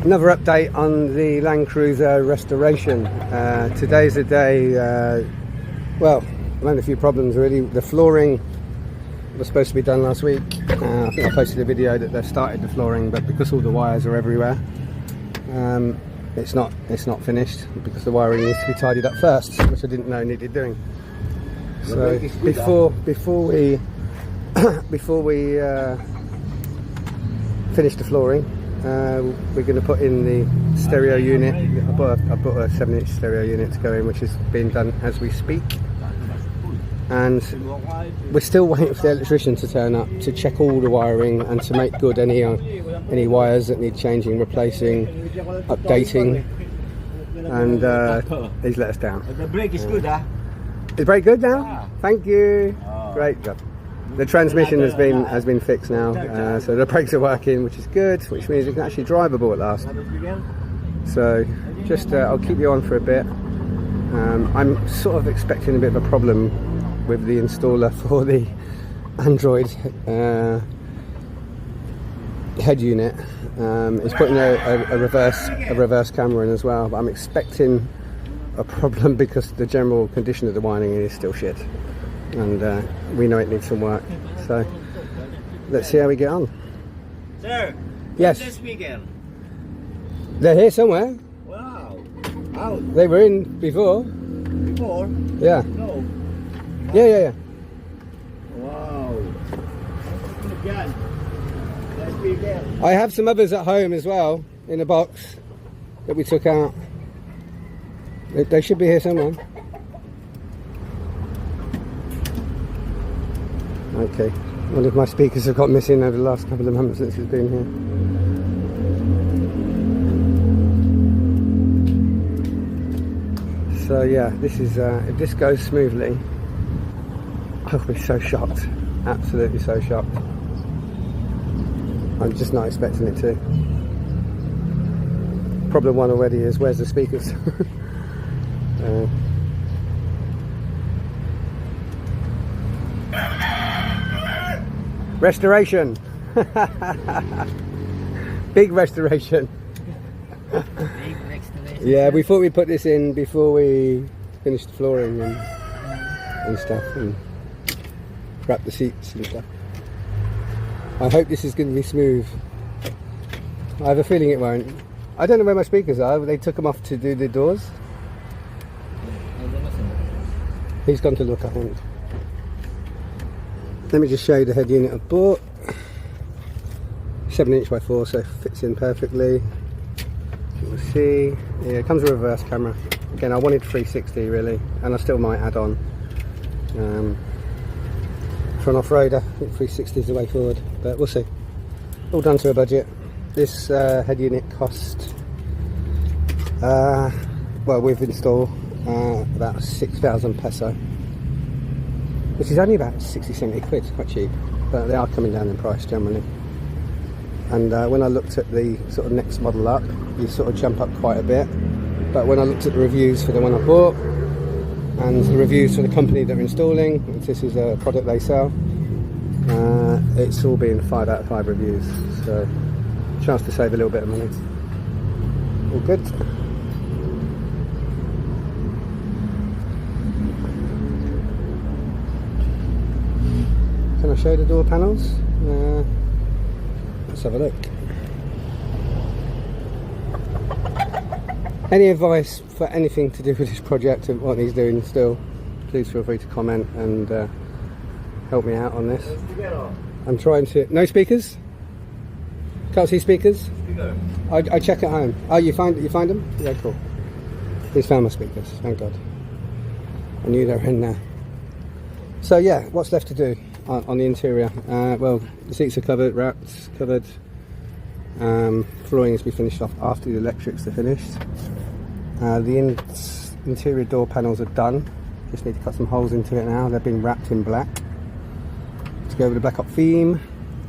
Another update on the Land Cruiser restoration. Today's the day, well, I've had a few problems really. The flooring was supposed to be done last week. I think I posted a video that they've started the flooring, but because all the wires are everywhere, it's not finished because the wiring needs to be tidied up first, which I didn't know needed doing. So before we finish the flooring, we're going to put in the stereo unit. I bought a 7-inch stereo unit to go in, which is being done as we speak. And we're still waiting for the electrician to turn up to check all the wiring and to make good any wires that need changing, replacing, updating. And he's let us down. The brake is good, huh? Is the brake good now? Thank you. Great job. The transmission has been fixed now, so the brakes are working, which is good, which means it can actually drivable at last. So just I'll keep you on for a bit. I'm sort of expecting a bit of a problem with the installer for the Android head unit. It's putting a reverse camera in as well, but I'm expecting a problem because the general condition of the wiring is still shit. And we know it needs some work, so let's see how we get on. Sir, yes, this weekend. They're here somewhere. Wow. Out. They were in before. Before? Yeah. No. Yeah. Wow. Again. This weekend. I have some others at home as well in a box that we took out. They should be here somewhere. Okay, one of my speakers have got missing over the last couple of months since it's been here. So yeah, this is if this goes smoothly, I'll be so shocked, absolutely so shocked. I'm just not expecting it to. Problem one already is, where's the speakers? Restoration. Big restoration. Yeah, we thought we'd put this in before we finished the flooring and stuff, and wrap the seats and stuff. I hope this is going to be smooth. I have a feeling it won't. I don't know where my speakers are. They took them off to do the doors. He's gone to look, I think. Let me just show you the head unit I bought. 7-inch by 4, so it fits in perfectly. You will see. Yeah, it comes with a reverse camera. Again, I wanted 360 really, and I still might add on. For an off-roader, I think 360 is the way forward, but we'll see. All done to a budget. This head unit cost, well, with install, about 6,000 peso. Which is only about 60-70 quid, quite cheap, but they are coming down in price generally. And when I looked at the sort of next model up, you sort of jump up quite a bit. But when I looked at the reviews for the one I bought, and the reviews for the company that are installing, if this is a product they sell, it's all been 5 out of 5 reviews. So, chance to save a little bit of money. All good. Can I show the door panels? Let's have a look. Any advice for anything to do with this project and what he's doing still, please feel free to comment and help me out on this. I'm trying to... No speakers? Can't see speakers? I check at home. Oh, you find them? Yeah, cool. He's found my speakers, thank God. I knew they were in there. So yeah, what's left to do on the interior? Well, the seats are covered, wrapped, covered. Flooring is to be finished off after the electrics are finished. The interior door panels are done. Just need to cut some holes into it now. They've been wrapped in black to go with the black op theme.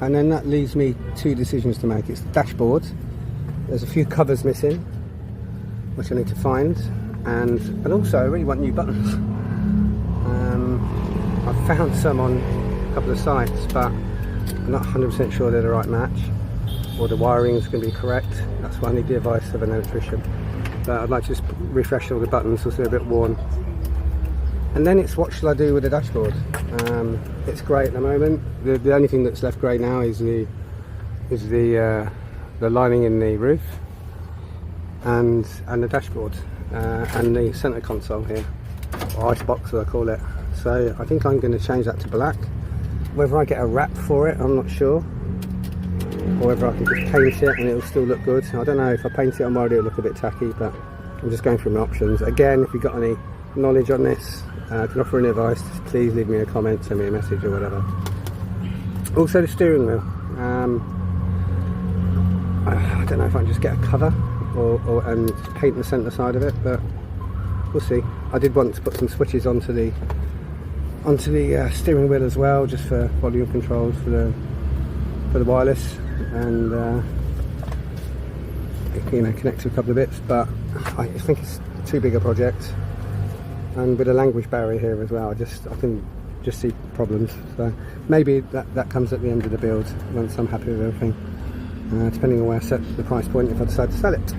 And then that leaves me 2 decisions to make. It's the dashboard. There's a few covers missing, which I need to find. And also, I really want new buttons. I've found some on a couple of sites, but I'm not 100% sure they're the right match. or the wiring is going to be correct. That's why I need the advice of an electrician. But I'd like to just refresh all the buttons so they're a bit worn. And then it's what shall I do with the dashboard? It's grey at the moment. The only thing that's left grey now is the lining in the roof and the dashboard and the centre console here, or ice box as I call it. So I think I'm going to change that to black. Whether I get a wrap for it, I'm not sure, or whether I can just paint it and it'll still look good. I don't know. If I paint it, I'm worried it'll look a bit tacky, but I'm just going through my options. Again, if you've got any knowledge on this, can offer any advice, just please leave me a comment, send me a message or whatever. Also the steering wheel. I don't know if I can just get a cover and just paint the centre side of it, but we'll see. I did want to put some switches onto the steering wheel as well, just for volume controls for the wireless, and you know, connect to a couple of bits. But I think it's too big a project, and with a language barrier here as well, I can just see problems. So maybe that comes at the end of the build once I'm happy with everything, depending on where I set the price point if I decide to sell it.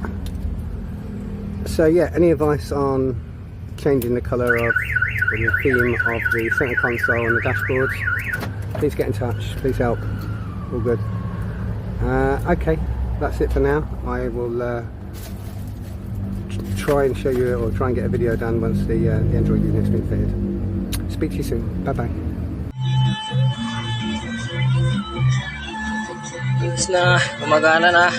So yeah, any advice on changing the colour of, or the theme of the centre console and the dashboard, please get in touch, please help. All good. Okay, that's it for now. I will try and show you, or try and get a video done once the Android unit's been fitted. Speak to you soon. Bye bye. It's na, gumagana na.